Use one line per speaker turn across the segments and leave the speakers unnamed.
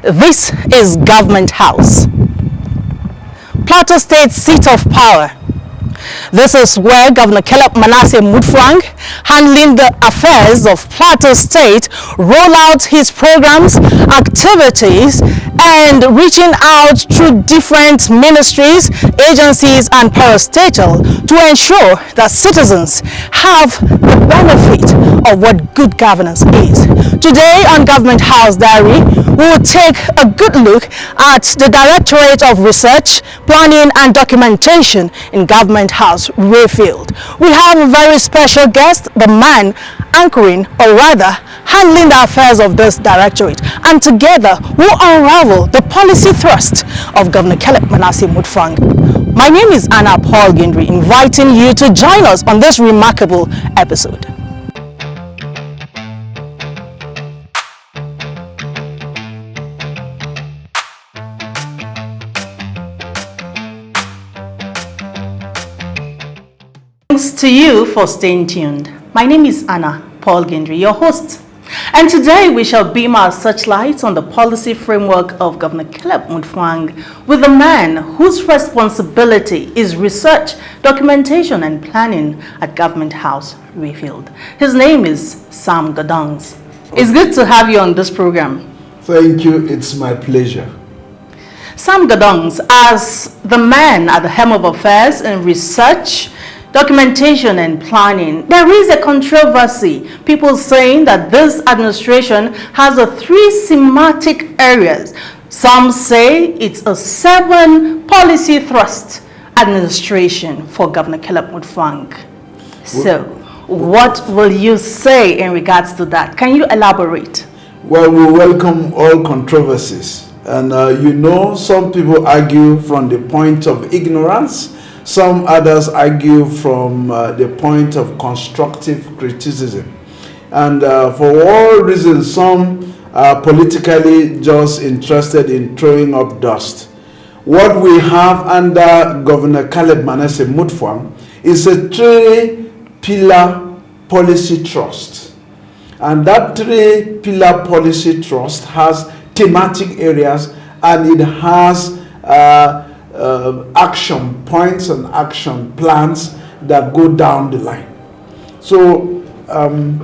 This is Government House, Plateau State seat of power. This is where Governor Caleb Manasseh Mutfwang, handling the affairs of Plateau State, roll out his programs, activities, and reaching out through different ministries, agencies, and parastatal to ensure that citizens have the benefit of what good governance is. Today on Government House Diary, we will take a good look at the Directorate of Research, Planning and Documentation in Government House, Rayfield. We have a very special guest, the man anchoring, or rather handling the affairs of this directorate, and together we'll unravel the policy thrust of Governor Caleb Manasseh Mutfwang. My name is Anna Paul Gendry, inviting you to join us on this remarkable episode. Thanks to you for staying tuned. My name is Anna Paul Gendry, your host. And today we shall beam our searchlights on the policy framework of Governor Caleb Mutfwang with a man whose responsibility is research, documentation and planning at Government House, Rayfield. His name is Sam Godongs. It's good to have you on this program.
Thank you. It's my pleasure.
Sam Godongs, as the man at the helm of affairs in research, documentation and planning, there is a controversy. People saying that this administration has a 3 thematic areas. Some say it's a 7 policy thrust administration for Governor Caleb Mutfwang. So, what will you say in regards to that? Can you elaborate?
Well, we welcome all controversies. And some people argue from the point of ignorance. Some others argue from the point of constructive criticism. And for all reasons, some are politically just interested in throwing up dust. What we have under Governor Caleb Manasseh Mutfwang is a 3-pillar policy trust. And that 3-pillar policy trust has thematic areas, and it has action points and action plans that go down the line. So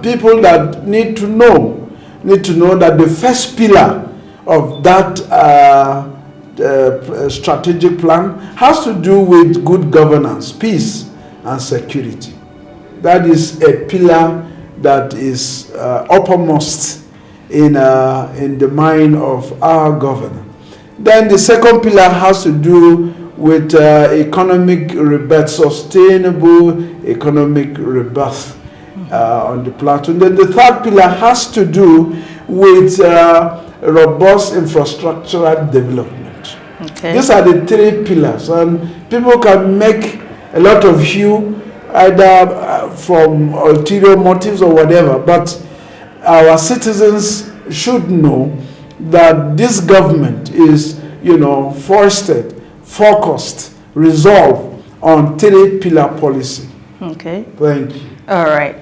people that need to know that the first pillar of that strategic plan has to do with good governance, peace and security. That is a pillar that is uppermost in the mind of our governor. Then the second pillar has to do with economic rebirth, sustainable economic rebirth on the plateau. And then the third pillar has to do with robust infrastructural development.
Okay.
These are the 3 pillars, and people can make a lot of hue either from ulterior motives or whatever, but our citizens should know that this government is, forested, focused, resolved on 3-pillar policy.
Okay.
Thank you.
All right.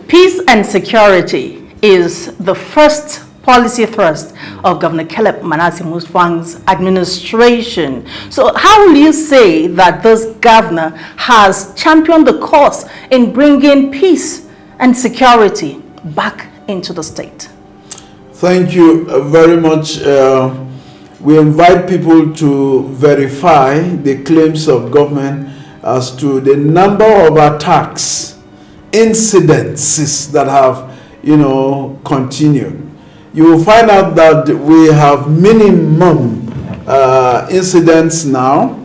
Peace and security is the first policy thrust of Governor Caleb Manasseh Mutfwang's administration. So how will you say that this governor has championed the cause in bringing peace and security back into the state?
Thank you very much. We invite people to verify the claims of government as to the number of attacks, incidences that have, continued. You will find out that we have minimum incidents now,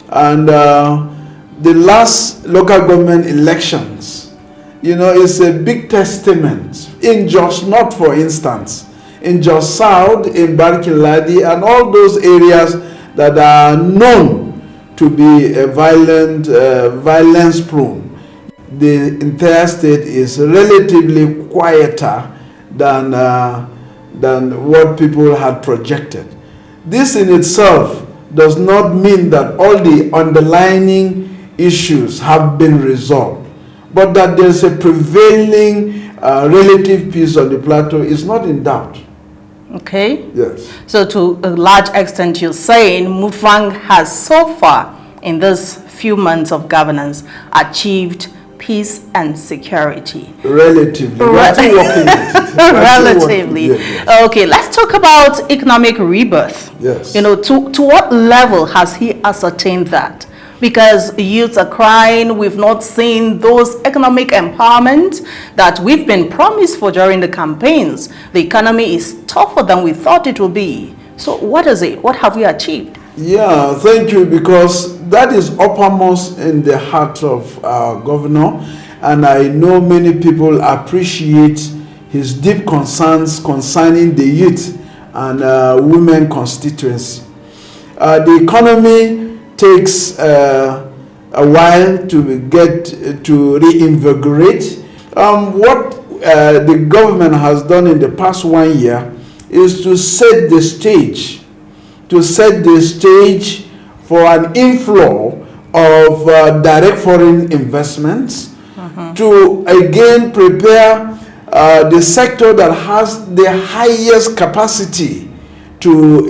and the last local government elections, is a big testament in Jos North, for instance, in Jos South, in Barkiladi, and all those areas that are known to be violence prone. The entire state is relatively quieter than what people had projected. This in itself does not mean that all the underlying issues have been resolved, but that there's a prevailing relative peace on the plateau is not in doubt.
Okay.
Yes.
So to a large extent, you're saying Mutfwang has so far, in this few months of governance, achieved peace and security.
Relatively. We're still working on it.
Relatively.
Yes.
Okay, let's talk about economic rebirth.
Yes.
You know, to what level has he ascertained that? Because youths are crying, we've not seen those economic empowerment that we've been promised for during the campaigns. The economy is tougher than we thought it would be. So what is it? What have we achieved?
Yeah, thank you, because that is uppermost in the heart of our governor, and I know many people appreciate his deep concerns concerning the youth and women constituency. The economy takes a while to get to reinvigorate. What the government has done in the past 1 year is to set the stage for an inflow of direct foreign investments, to again prepare the sector that has the highest capacity to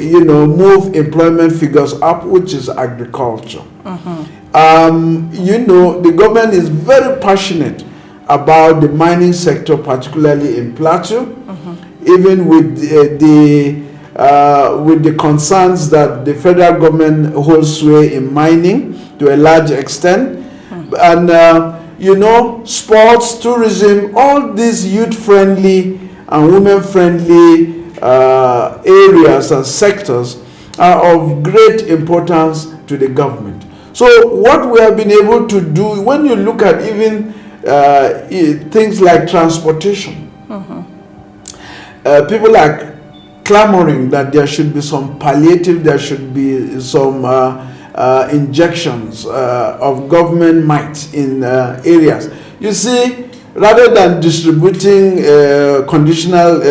move employment figures up, which is agriculture. The government is very passionate about the mining sector, particularly in Plateau, even with the concerns that the federal government holds sway in mining to a large extent. And sports, tourism, all these youth-friendly and women-friendly areas and sectors are of great importance to the government. So what we have been able to do, when you look at even things like transportation, people are clamoring that there should be some palliative, there should be some injections of government might in areas. You see, rather than distributing conditional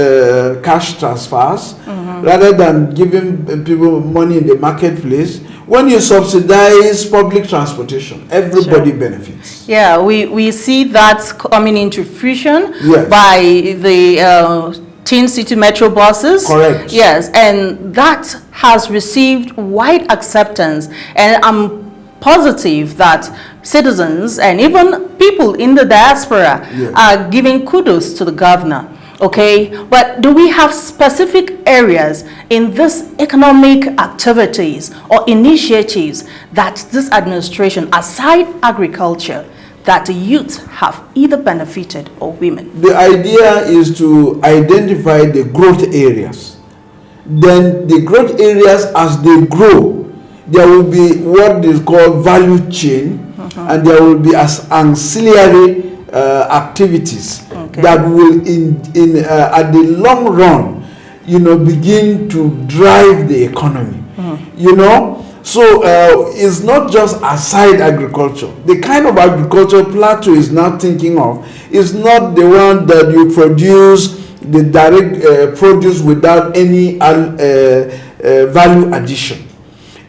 cash transfers, rather than giving people money in the marketplace, when you subsidize public transportation, everybody benefits.
Yeah, we see that coming into fruition
Yes.
by the Teen City Metro buses.
Correct.
Yes, and that has received wide acceptance, and I'm positive that citizens and even people in the diaspora are giving kudos to the governor. Okay, but do we have specific areas in this economic activities or initiatives that this administration, aside agriculture, that the youth have either benefited or women?
The idea is to identify the growth areas. Then the growth areas, as they grow, there will be what is called value chain, and there will be as ancillary activities that will at the long run begin to drive the economy. So it's not just aside agriculture. The kind of agriculture Plateau is now thinking of is not the one that you produce the direct produce without any value addition.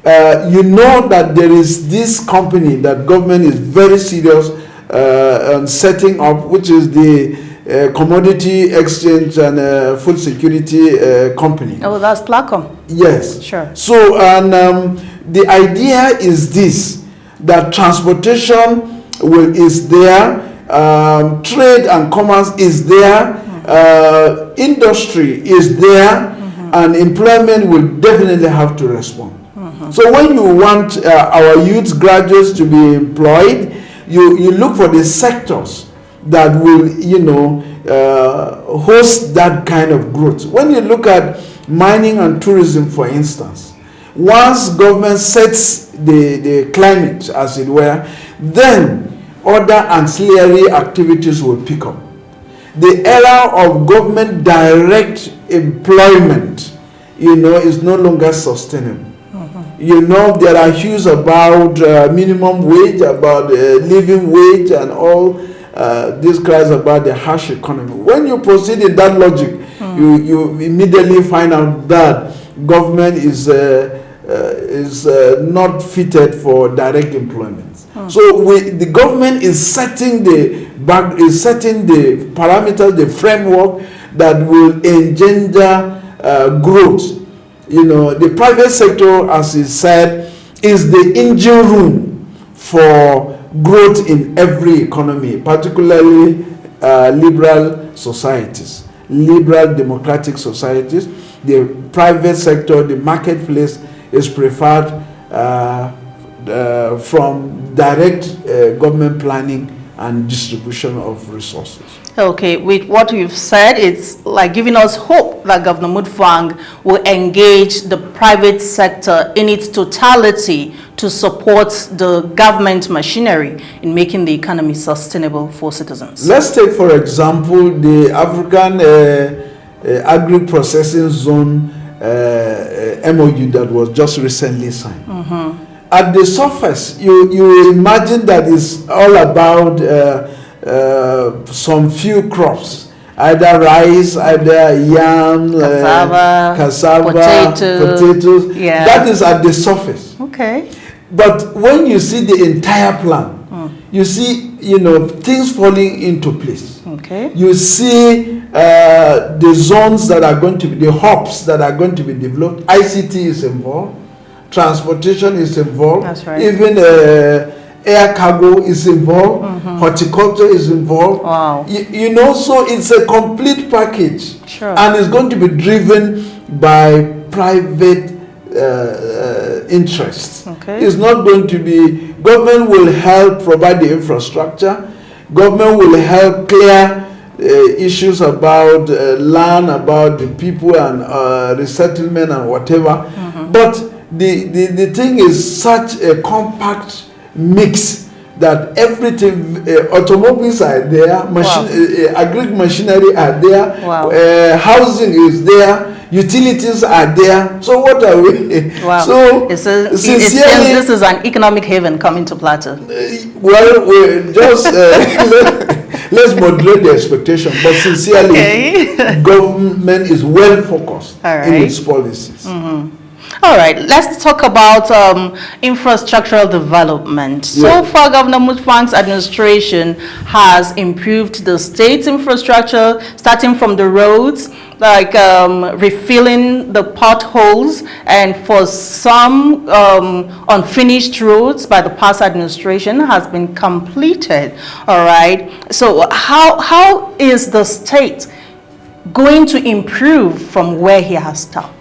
That there is this company that government is very serious on setting up, which is the Commodity Exchange and Food Security Company.
Oh, that's Placom.
Yes.
Sure.
So, and the idea is this, that transportation is there, trade and commerce is there, industry is there, and employment will definitely have to respond. So when you want our youth graduates to be employed, you look for the sectors that will, host that kind of growth. When you look at mining and tourism, for instance, once government sets the climate, as it were, then other ancillary activities will pick up. The era of government direct employment, is no longer sustainable. There are issues about minimum wage, about living wage, and all these cries about the harsh economy. When you proceed in that logic, you immediately find out that government is not fitted for direct employment. So the government is setting the parameters, the framework that will engender growth. You know, the private sector, as he said, is the engine room for growth in every economy, particularly liberal societies, liberal democratic societies. The private sector, the marketplace, is preferred from direct government planning and distribution of resources.
Okay, with what you've said, it's like giving us hope that Governor Mutfwang will engage the private sector in its totality to support the government machinery in making the economy sustainable for citizens.
Let's take, for example, the African Agri-Processing Zone MOU that was just recently signed. At the surface, you imagine that it's all about some few crops, either rice, either yam, cassava, potatoes.
Yeah.
That is at the surface.
Okay.
But when you see the entire plan, you see, you know, things falling into place.
Okay.
You see the zones that are going to be, the hubs that are going to be developed. ICT is involved. Transportation is involved.
That's right.
Even air cargo is involved. Horticulture is involved.
Wow.
You know, so it's a complete package.
Sure.
And it's going to be driven by private interests.
Okay.
It's not going to be, government will help provide the infrastructure. Government will help clear issues about land, about the people and resettlement and whatever. But the thing is such a compact mix that everything, automobiles are there, agri machinery are there, housing is there, utilities are there. So what are we?
Wow.
So
it seems this is an economic haven coming to Plateau.
Well, we just let's moderate the expectation, but sincerely, government is well focused in its policies.
All right, let's talk about infrastructural development. So far, Governor Mutfwang's administration has improved the state's infrastructure, starting from the roads, like refilling the potholes, and for some unfinished roads by the past administration has been completed. All right, so how is the state going to improve from where he has stopped?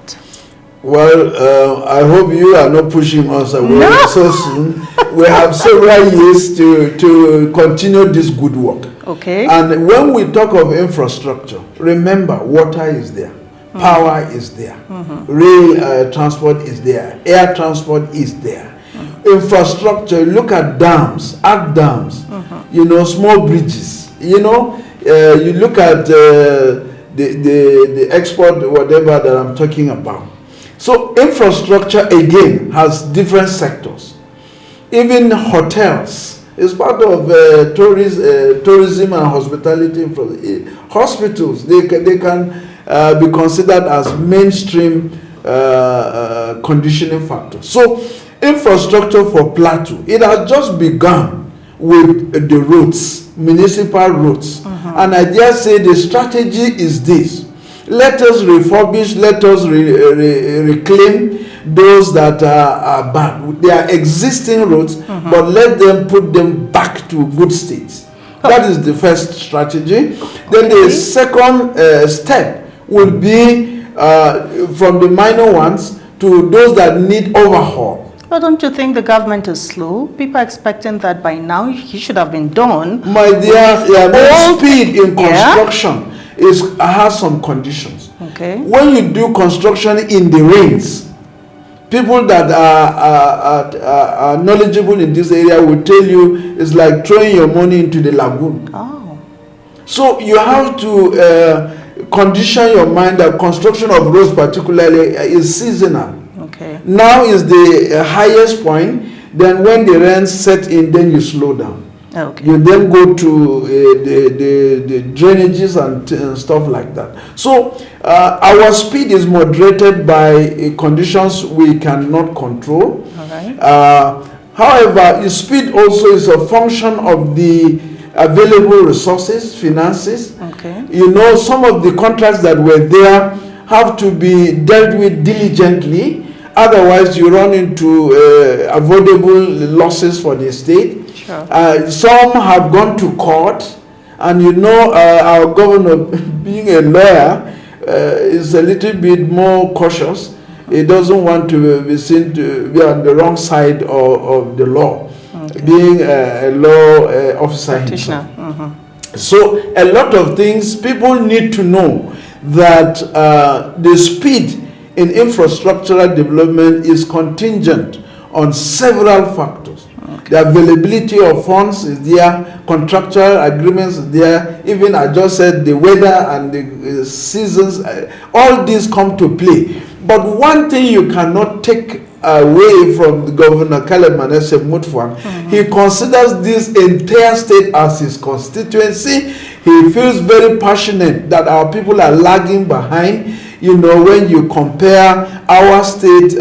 Well, I hope you are not pushing us away so soon. We have several years to continue this good work.
Okay.
And when we talk of infrastructure, remember, water is there, power is there, rail transport is there, air transport is there. Infrastructure, look at dams, arc dams, you know, small bridges, you know, you look at the export, whatever that I'm talking about. So infrastructure again has different sectors. Even hotels is part of tourism and hospitality. Hospitals, they can be considered as mainstream conditioning factors. So infrastructure for Plateau, it has just begun with the roads, municipal roads. And I dare say the strategy is this: let us refurbish, let us reclaim those that are bad. They are existing roads, but let them put them back to good states. That is the first strategy. Then the second step will be from the minor ones to those that need overhaul.
Well, don't you think the government is slow? People are expecting that by now he should have been done.
My dear, speed in construction has some conditions.
Okay.
When you do construction in the rains, people that are knowledgeable in this area will tell you it's like throwing your money into the lagoon.
Oh.
So you have to condition your mind that construction of roads particularly is seasonal.
Okay.
Now is the highest point. Then when the rains set in, then you slow down.
Okay.
You then go to the drainages and stuff like that. So our speed is moderated by conditions we cannot control.
All right.
However, speed also is a function of the available resources, finances.
Okay.
You know, some of the contracts that were there have to be dealt with diligently. Otherwise, you run into avoidable losses for the state.
Sure.
Some have gone to court, and you know, our governor, being a lawyer, is a little bit more cautious. He doesn't want to be seen to be on the wrong side of the law, being a law officer himself. So a lot of things people need to know, that the speed in infrastructural development is contingent on several factors. The availability of funds is there, contractual agreements is there, even I just said the weather and the seasons, all these come to play. But one thing you cannot take away from the Governor Caleb Manasseh Mutfwang, he considers this entire state as his constituency. He feels very passionate that our people are lagging behind. You know, when you compare our state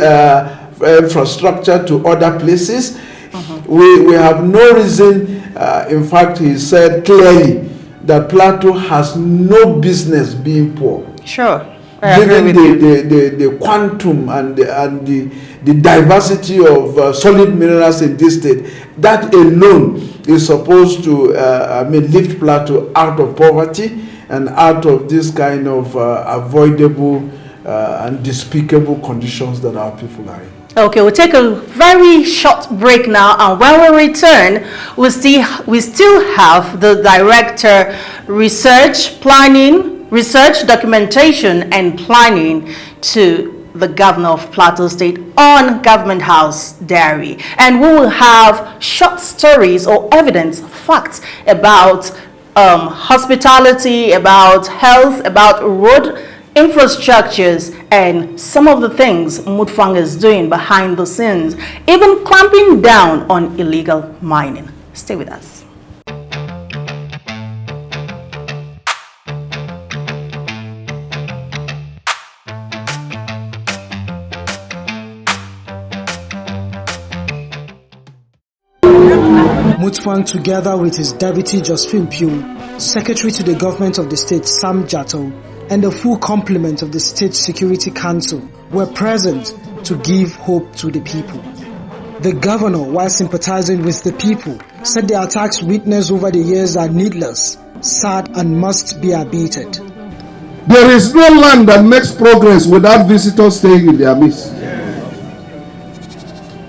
infrastructure to other places, we have no reason. In fact, he said clearly that Plateau has no business being poor.
Sure.
Given the quantum and the diversity of solid minerals in this state, that alone is supposed to lift Plateau out of poverty and out of this kind of avoidable and despicable conditions that our people are in.
Okay, we'll take a very short break now, and when we return, we still have the Director, Research, Documentation and Planning to the Governor of Plateau State on Government House Diary. And we will have short stories or evidence, facts about hospitality, about health, about road infrastructures, and some of the things Mutfwang is doing behind the scenes, even clamping down on illegal mining. Stay with us.
Mutfwang, together with his deputy Josephine Pugh, secretary to the government of the state Sam Jatto, and the full complement of the State Security Council were present to give hope to the people. The governor, while sympathizing with the people, said the attacks witnessed over the years are needless, sad, and must be abated.
There is no land that makes progress without visitors staying in their midst.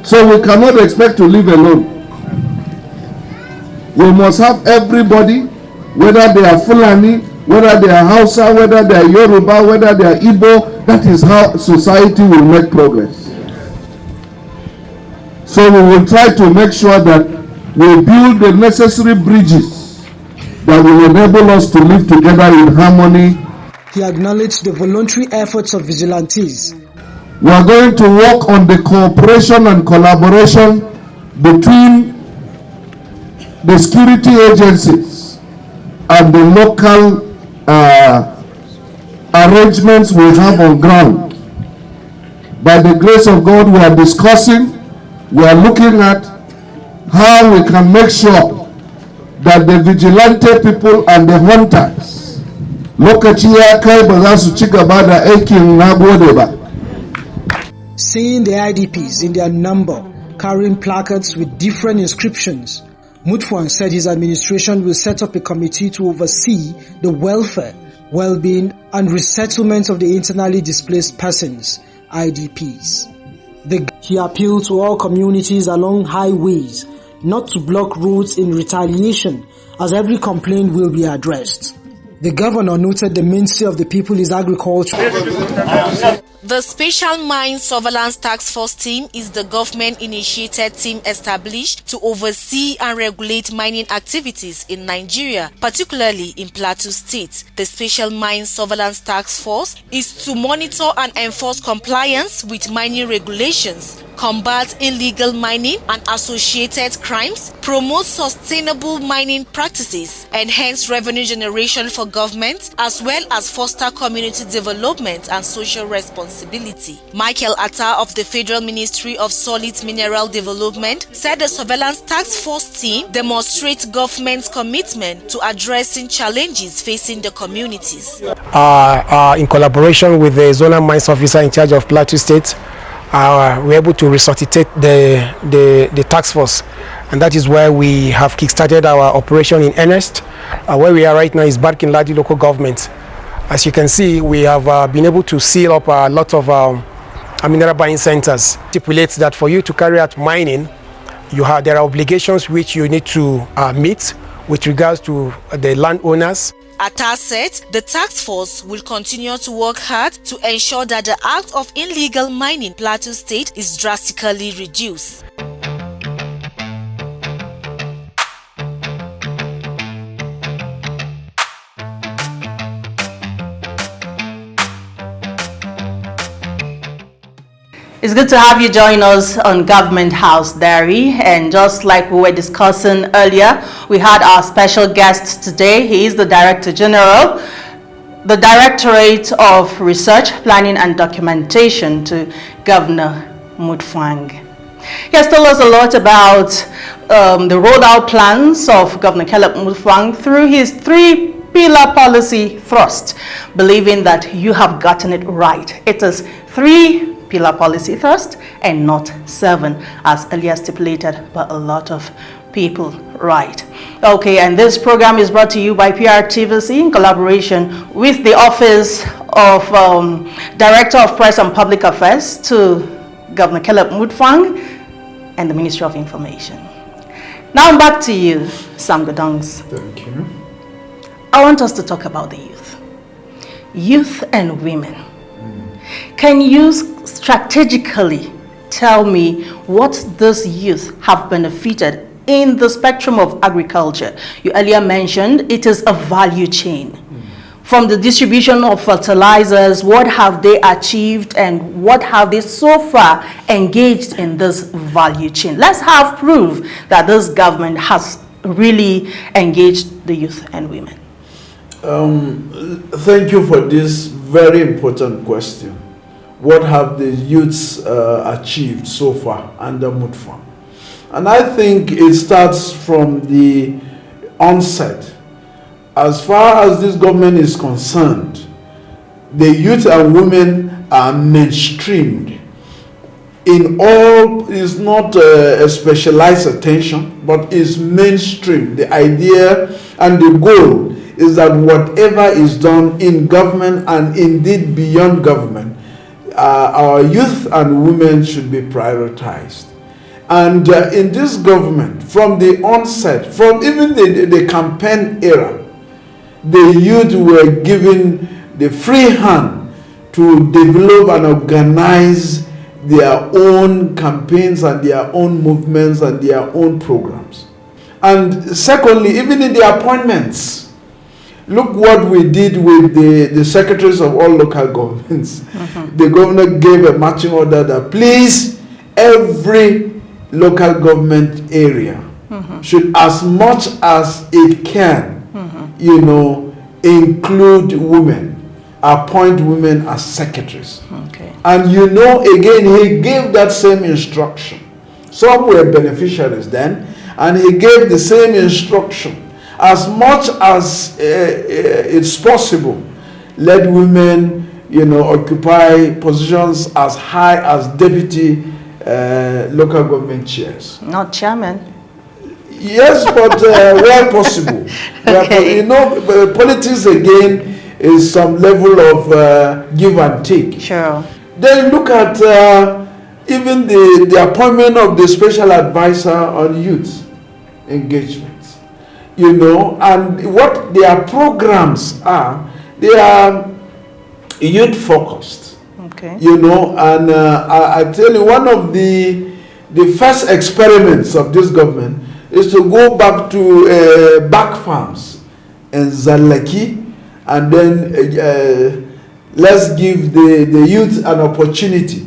So we cannot expect to live alone. We must have everybody, whether they are Fulani, whether they are Hausa, whether they are Yoruba, whether they are Igbo. That is how society will make progress. So we will try to make sure that we build the necessary bridges that will enable us to live together in harmony.
He acknowledged the voluntary efforts of vigilantes.
We are going to work on the cooperation and collaboration between the security agencies and the local arrangements we have on ground. By the grace of God, we are discussing, we are looking at how we can make sure that the vigilante people and the hunters lokaci ya kai ba za su ci gaba da aikin nagode ba.
Seeing the IDPs in their number carrying placards with different inscriptions, Mutfwang said his administration will set up a committee to oversee the welfare, well-being and resettlement of the internally displaced persons, IDPs. He appealed to all communities along highways not to block roads in retaliation, as every complaint will be addressed. The governor noted the mainstay of the people is agriculture.
The Special Mine Surveillance Task Force team is the government-initiated team established to oversee and regulate mining activities in Nigeria, particularly in Plateau State. The Special Mine Surveillance Task Force is to monitor and enforce compliance with mining regulations, combat illegal mining and associated crimes, promote sustainable mining practices, enhance revenue generation for government, as well as foster community development and social responsibility. responsibility. Michael Atta of the Federal Ministry of Solid Mineral Development said the Surveillance Task Force team demonstrates government's commitment to addressing challenges facing the communities.
In collaboration with the zonal mines officer in charge of Plateau State, we're able to resuscitate the task force, and that is where we have kickstarted our operation in earnest. Where we are right now is Barkin Ladi local government. As you can see, we have been able to seal up a lot of mineral buying centers. It stipulates that for you to carry out mining, there are obligations which you need to meet with regards to the landowners.
Atta said the task force will continue to work hard to ensure that the act of illegal mining in Plateau State is drastically reduced.
It's good to have you join us on Government House Diary, and just like we were discussing earlier, we had our special guest today. He is the Director General, the Directorate of Research, Planning and Documentation to Governor Mutfwang. He has told us a lot about the rolled out plans of Governor Caleb Mutfwang through his three-pillar policy thrust, believing that you have gotten it right. It is three-pillar policy thrust and not 7, as earlier stipulated by a lot of people. Right. Okay, and this program is brought to you by PRTVC in collaboration with the Office of Director of Press and Public Affairs to Governor Caleb Mutfwang and the Ministry of Information. Now back to you, Sam Godongs.
Thank you.
I want us to talk about the youth. Youth and women. Can you strategically tell me what these youth have benefited in the spectrum of agriculture? You earlier mentioned it is a value chain. From the distribution of fertilizers, what have they achieved and what have they so far engaged in this value chain? Let's have proof that this government has really engaged the youth and women.
Thank you for this very important question. What have the youths achieved so far under Mutfwang? And I think it starts from the onset. As far as this government is concerned, the youth and women are mainstreamed in all. Is not a specialized attention, but is mainstream. The idea and the goal is that whatever is done in government and indeed beyond government, our youth and women should be prioritized. And in this government, from the onset, from even the campaign era, the youth were given the free hand to develop and organize their own campaigns and their own movements and their own programs. And secondly, even in the appointments, look what we did with the secretaries of all local governments. The governor gave a marching order that please, every local government area should, as much as it can, include women, appoint women as secretaries.
Okay.
And again, he gave that same instruction. Some were beneficiaries then, and he gave the same instruction. As much as it's possible, let women, occupy positions as high as deputy local government chairs.
Not chairman.
Yes, but where possible.
Okay.
Politics again is some level of give and take.
Sure.
Then look at even the appointment of the special advisor on youth engagements. And what their programs are, they are youth focused.
Okay.
And I tell you, one of the first experiments of this government is to go back to back farms in Zalaki, and then let's give the youth an opportunity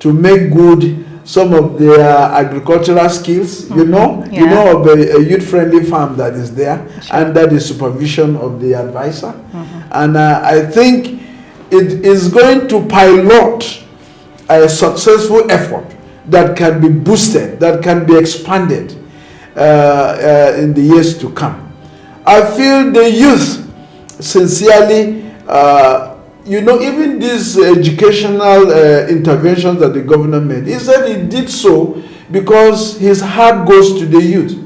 to make good some of their agricultural skills. You know of a youth-friendly farm that is there, under the supervision of the advisor. And I think it is going to pilot a successful effort that can be boosted, that can be expanded in the years to come. I feel the youth sincerely, even these educational interventions that the governor made, he said he did so because his heart goes to the youth.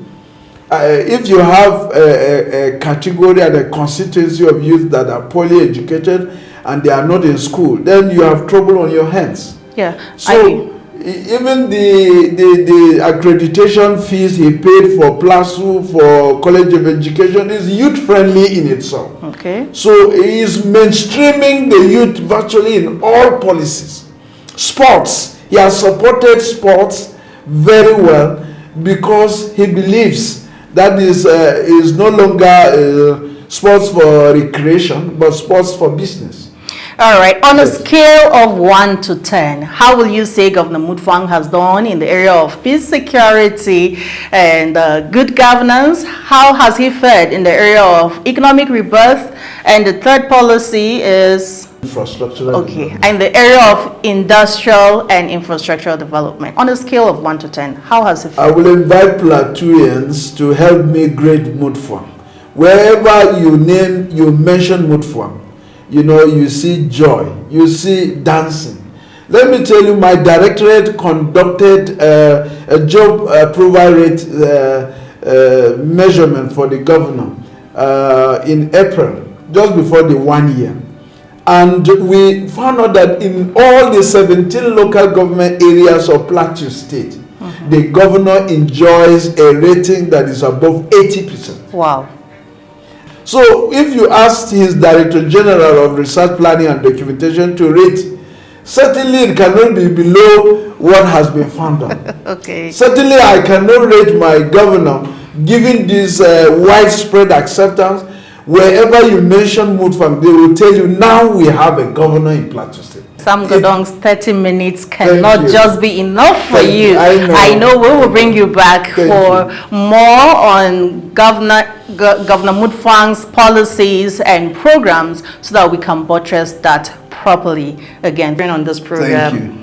If you have a category and a constituency of youth that are poorly educated and they are not in school, then you have trouble on your hands.
Yeah.
So even the accreditation fees he paid for PLASU, for College of Education, is youth friendly in itself.
Okay.
So he is mainstreaming the youth virtually in all policies. Sports, he has supported sports very well because he believes that is no longer sports for recreation, but sports for business.
All right. On a scale of 1 to 10, how will you say Governor Mutfwang has done in the area of peace, security, and good governance? How has he fared in the area of economic rebirth? And the third policy is
infrastructure.
Okay. And the area of industrial and infrastructural development. On a scale of 1 to 10, how has he fared?
I will invite Plateauians to help me grade Mutfwang. Wherever you mention Mutfwang, you see joy, you see dancing. Let me tell you, my directorate conducted a job approval rate measurement for the governor in April, just before the 1 year. And we found out that in all the 17 local government areas of Plateau State, the governor enjoys a rating that is above 80%.
Wow.
So if you ask his Director General of Research Planning and Documentation to rate, certainly it cannot be below what has been found out.
Okay.
Certainly I cannot rate my governor given this widespread acceptance. Wherever you mention Mutfwang, they will tell you now we have a governor in Plateau State.
Some Godongs, 30 minutes cannot just be enough for you.
I
know we will bring you back for more on Governor Mutfwang's policies and programs so that we can buttress that properly again on this program.
Thank you.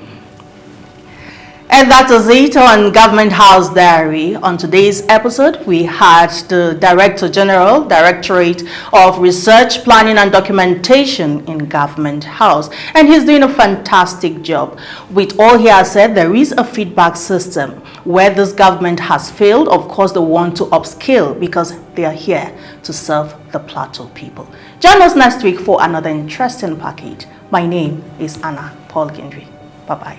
And that is it on Government House Diary. On today's episode, we had the Director General, Directorate of Research, Planning and Documentation in Government House. And he's doing a fantastic job. With all he has said, there is a feedback system. Where this government has failed, of course, they want to upscale because they are here to serve the Plateau people. Join us next week for another interesting package. My name is Anna Paul Gendry. Bye-bye.